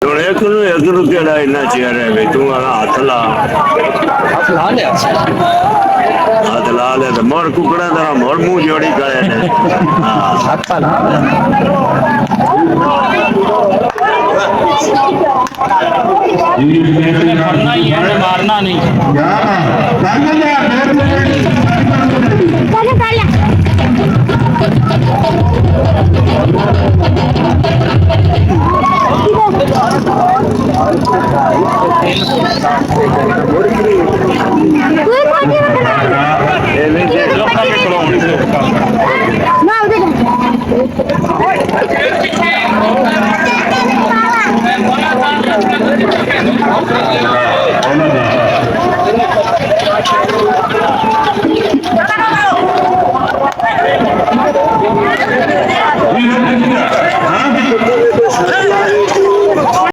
एक केड़ा इन्ना चेयर है भाई तू हाथ ला हाथ ला ले तो मोर कुकड़ा तरह मोर मुंह जोड़ी करे ने मारना नहीं ना